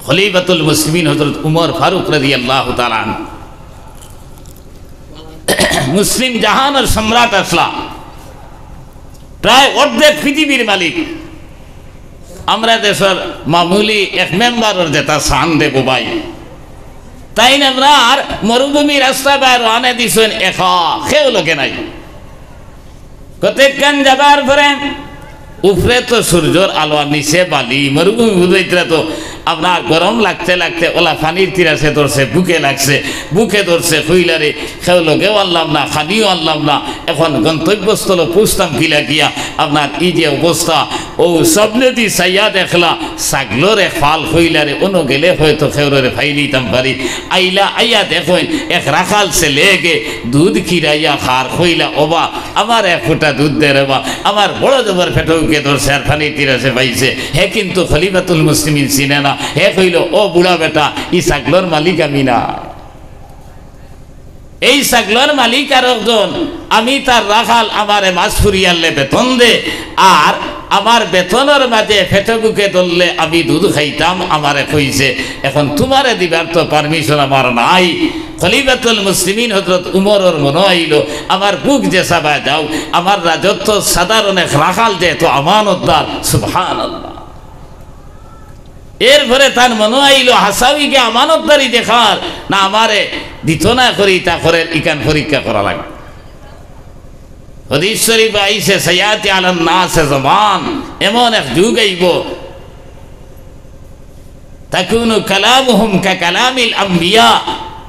খলিফাতুল মুসলিমিন হযরত উমর ফারুক রাদিয়াল্লাহু তাআলা মুসলিম জাহানের সম্রাট আসলা, প্রায় অর্ধেক পৃথিবীর মালিক। আমরা দেশের মামুলি এক মেম্বারের যেটা সান দেবো ভাই, তাই না আমরা আর মরুভূমি রাস্তা বাইর আনে দিছেন খেও লোকে নাই। কতক্ষণ যাবার পরে উপরে তো সূর্যর আলো, নিচে বালি, মরুভূমি বুঝাইতে তো আপনার গরম লাগতে লাগতে ওলা পানির তিরাসে ধরছে, বুকে লাগছে, বুকে ধরছে কইলারে খেও লোকেও আনলাম না, খানিও আনলাম না। এখন গন্তব্যস্থল পুষতাম কিলা গিয়া আপনার ই যে অবস্থা, ও স্বপ্নে দি চাইয়া দেখলা ছাগলর এক ফাল কইলারে অন্য গেলে হয়তো খেউরে ফাই দিতাম পারি। আইলা আইয়া দেখুন এক রাখাল ছেলেকে দুধ খিরাইয়া খার কইলা ওবা আমার এক ফোঁটা দুধ দে রে বা, আমার বড় জবর ফেটৌকে ধরছে আর পানির তিরাসে পাইছে। হে কিন্তু খলিফাতুল মুসলিমিন চিনে না। হে কইল ও বুড়া বেটা, ই ছাগলর মালিক আমি না, এই ছাগলর মালিক আর একজন, আমি তার রাখাল, আমারে মাছ ফুরিয়ালে বেতন দে, আর আমার বেতনের মাঝে ফেটে বুকে ধরলে আমি দুধ খাইতাম, আমারে কইছে। এখন তোমারে দিবার তো পারমিশন আমার নাই। খলিফাতুল মুসলিমিন হযরত উমরের মনে আইল আমার বুক যে সাবা যাও, আমার রাজত্ব সাধারণ এক রাখাল যেহেতু আমানতদার, সুবহানাল্লাহ। এরপরে তার মনে আইল হাসাবিকে আমানতদারি দেখার না, আমারে দিত না করি তা করে ইকান পরীক্ষা করা লাগে। হাদিস শরীফে আইছে সায়াতি আলান নাস জামান, এমন এক যুগ আইব তাকুনু কালামুহুম কা কালামিল আম্বিয়া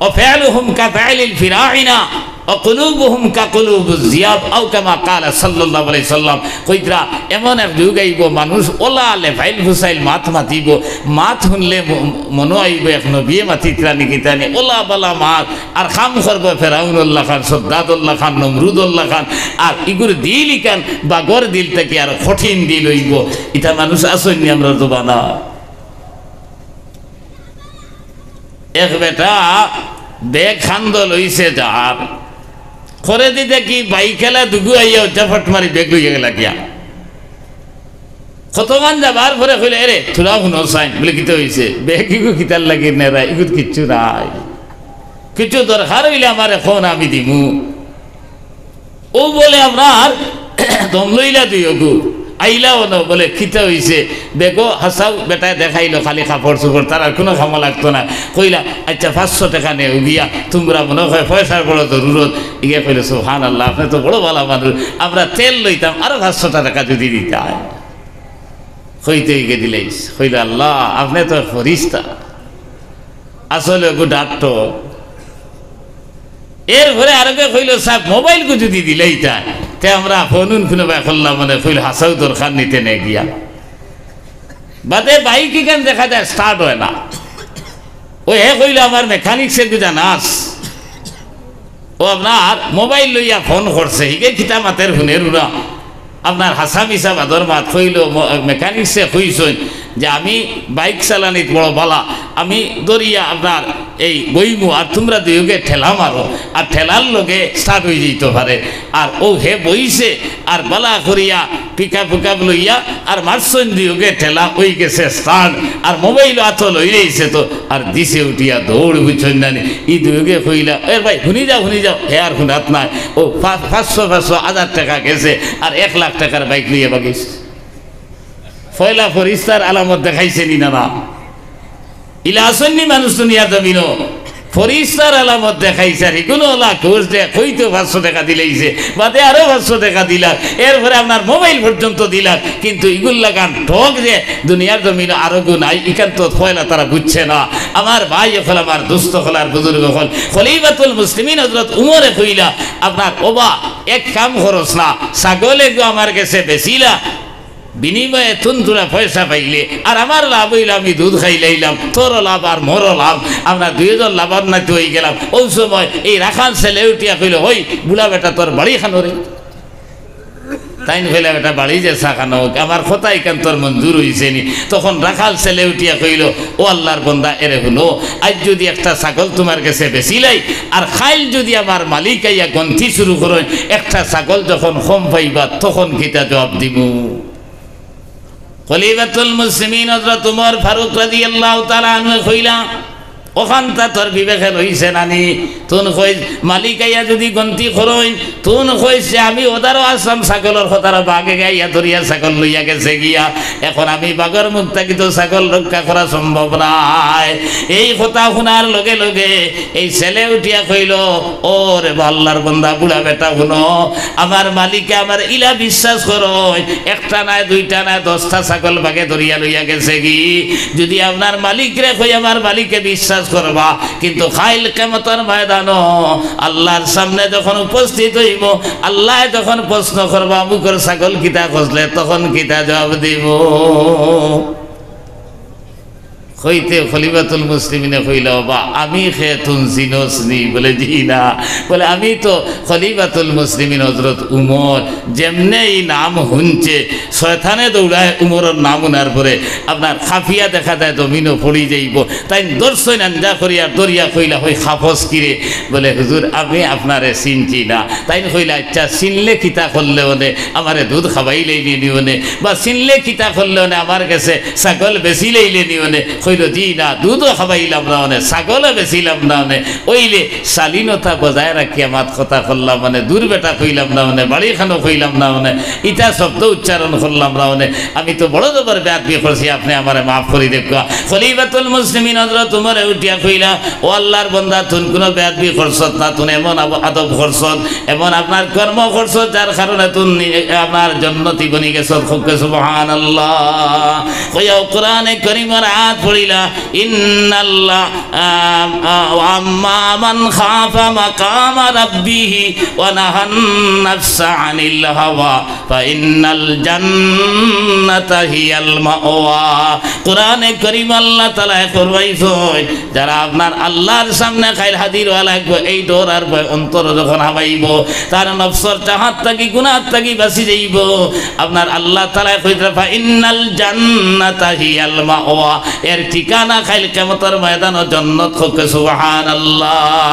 ওয়া ফি'লুহুম কা ফি'লিল ফিরাইনা ওয়া কুলুবুহুম কা কুলুবুজ জিয়াব আও কামা ক্বালা সাল্লাল্লাহু আলাইহি সাল্লাম। কইরা এমন এক যুগ আইব মানুষ ওলা লেফাইল হুসাইল মাত মাতিব, মাত শুনলে মনে আইব এক নবী মাতিত্রা নিকিতানি ওলা বালা মাত, আর খাম করব ফেরাউনুল্লাহ খান, সদ্দাদুল্লাহ খান, নমরুদুল্লাহ খান, আর ইগুর দিল ইকান বাগর দিল থেকে আর কঠিন দিল হইব। এটা মানুষ আসেননি আমরা তো বানা। এক বেটা বেগ খান্দ লইছে যার করে দিতে কি বাইক খেলা দুগু আইয়া জাফট মারি বেগ লইয়া গেলা গিয়া কতগান যাবার পরে কইলে এরে থোড়া শুনো চাইন বলে কিতে হয়েছে, বেগ ইগু কিতার লাগি নেরা, ইগুত কিচ্ছু নাই, কিছু দরকার হইলে আমার এখন আমি দিমু। ও বলে আপনার দম লইলা দুই অগু আইলাও না, বলে খিতে হয়েছে বেগো হাসাও বেটায় দেখাইলো খালি কাপড় চোপড়, তার আর কোনো খামা লাগতো না। কইলা আচ্ছা 500 টাকা নে গিয়া, তোমরা মনে হয় পয়সার বড় জরুরত। ইয়ে কইলে সুবহানাল্লাহ, আপনি তো বড় ভালো মানুষ, আমরা তেল লইতাম আরো 500 টাকা যদি দিতে হয়। কইতে গিয়ে দিলেইস, কইল আল্লাহ আপনি তো ফরিস্তা, আসলে গো ডাক্তার। এরপরে আরোকে কইল সাহেব মোবাইল কো যদি দিলেই তা তে আমরা ফোনুন খুনে বাই করলাম, মানে কইল হাসাও দরকার নিতে নে গিয়া বাদে বাইক কেন দেখা যায় স্টার্ট হয় না। ও হে কইল আমার মেকানিক্সে গুজা নাস, ও আপনার মোবাইল লইয়া ফোন করছে, হিগে খিতা মাতের হুনের উড়া আপনার হাসাম হিসাব আদর মাত কইল মেকানিক্সে কইছেন যে আমি বাইক চালানিত বড় বালা, আমি দরিয়া আপনার এই বইমু আর তোমরা দুইকে ঠেলা মারো, আর ঠেলার লগে স্টার্ট হয়ে যেত পারে। আর ও হে বইছে আর বালা করিয়া পিকআপ পিকআপ লইয়া আর মারছেন দুইকে ঠেলা ওই গেছে স্টার্ট, আর মোবাইল আত লই রয়েছে তো আর দিছে উঠিয়া দৌড় বুঝছেন না। ই দুইকে কইলা এর ভাই শুনি যাও হে আর শুনাত নাই। ও 500-1000 টাকা গেছে আর 1 লাখ টাকার বাইক লইয়া বাগিয়েছে। ফয়লা ফরিস্তার আলামত দেখাইছে নি না? ইলা আসেননি মানুষ দুনিয়া জমিন ফরিস্তার আলামত দেখাইছে, আর এগুলো ওলা ঘুষ দেয় হইতো 500 টাকা দিলেইছে, বাদে আরো 500 টাকা দিলাম, এরপরে আপনার মোবাইল পর্যন্ত দিলাম। কিন্তু ইগুল লাগান ঠক যে দুনিয়ার জমিন আরো গু নাই, ইখান তো ফয়লা তারা বুঝছে না। আমার ভাই হল, আমার দুস্থ হল, আর বুজুর্গ হল, খলিফাতুল মুসলিমিন হযরত উমরে কইলা আপনার ওবা এক কাম খরচ না, ছাগলে গো আমার কাছে বেচিলা, বিনিময়ে তুনতুরা পয়সা পাইলে আর আমার লাভ হইলে আমি দুধ খাই লাইলাম, তোরও লাভ আর মোরও লাভ, আমরা দুইজন লাভান্বিত হয়ে গেলাম। ওই সময় এই রাখাল ছেলে উঠিয়া কইল হই বুড়া বেটা তোর বাড়ি খানো রে, তাই কইলা বেটা বাড়ি যে চা খানো আমার কথাই কেন তোর মঞ্জুর হয়েছে নি। তখন রাখাল ছেলে উঠিয়া কইল ও আল্লাহর বন্দা এরে হলো, আজ যদি একটা ছাগল তোমার কাছে বেচিলাই আর খাইল যদি আমার মালিক আইয়া গন্থি শুরু করেন, একটা ছাগল যখন কম পাইবা তখন কিতা জবাব দিব? খলিফাতুল মুসলিমিন হযরত ওমর ফারুক রাদিয়াল্লাহু তাআলা আনহু কইলা ওখানটা তোর বিবেকে রইছে নানি তুন কই মালিক আইয়া যদি গন্তি করই তুন কইছে আমি ওদারও আসলাম ছাগলের কথার বাগে গাইয়া ধরিয়া ছাগল লইয়া গেছে গিয়া এখন আমি বাগর মুখ থাকি তো ছাগল রক্ষা করা সম্ভব নাই। এই কথা শোনার লগে লগে এই ছেলে উঠিয়া কইল ও রে আল্লাহর বান্দা বুড়া বেটা শুনো আমার মালিকে আমার ইলা বিশ্বাস করই একটা নাই দুইটা নাই 10টা ছাগল বাগে ধরিয়া লইয়া গেছে কি যদি আপনার মালিক রে কই আমার মালিকে বিশ্বাস করবা কিন্তু খাইল কিয়ামতের ময়দানো আল্লাহর সামনে যখন উপস্থিত হইব আল্লাহ যখন প্রশ্ন করবা মুখের ছাগল কিতা খসলে তখন কিতা জবাব দিব। কইতে খলিফাতুল মুসলিমিনে কইল বা আমি খেতুন জিনোসনি বলে জি না বলে আমি তো খলিফাতুল মুসলিমিন হযরত উমর যেমনে এই নাম শুনছে শয়তানে দৌড়ায় উমরের নাম উনার পরে আপনার খাফিয়া দেখা যায় জমিনও পড়ি যাইব তাই দর্শন আঞ্জা করিয়া দরিয়া কইলা হই খাফস কিরে বলে হুজুর আমি আপনারে চিনছি না তাই কইলা আচ্ছা চিনলে কিতা করলে ওনে আমারে দুধ খাবাইলেই নিওনে বা চিনলে কিতা করলে ওনে আমার কাছে ছাগল বেশি লইলে নিওনে জি না দুধও খাবাইলাম না মানে ছাগলও বেছিলাম না মানে ওইলে শালীনতা বজায় রাখি আমার কথা করলাম মানে দূর বেটা কইলাম না মানে বাড়িখানো কইলাম না মানে ইটা শব্দ উচ্চারণ করলাম না মানে আমি তো বড় জবর বেয়াদবি করছি আপনি আমারে মাফ করে দেখবা। খলিফাতুল মুসলিমিন হযরত উমর উঠিয়া কইলা ও আল্লাহর বান্দা তুই কোনো বেয়াদবি করছত না তুই এমন আদব করছত এমন আপনার কর্ম করছত যার কারণে তুই আপনার জান্নাতি বনি গেছত সুবহানাল্লাহ। কইয়া কোরআনে কারীমের আয়াত পড়িলা ইন্নাল্লাহ আম্মা মান খাফা মাকামা রাব্বিহি ওয়া নাহান নাফসা আনিল হাওয়া ফা ইন্নাল জান্নাতা হিয়াল মাওয়া। কোরআনে কারীম আল্লাহ তাআলা ফরমাইছেন যারা আপনার আল্লাহর সামনে খাইল হাজির হওয়া লাগবে এই ডর আর ভয় অন্তর যখন হাবাইব তার নফসর চাহাত থাকি গুনাহ থাকি বাঁচি যাইব আপনার আল্লাহ তাআলা কইতে ফা ইন্নাল জান্নাতা হিয়াল মাওয়া এর ঠিকানা খাইল কিয়ামতের ময়দানে জান্নাত হোক সুবহানাল্লাহ।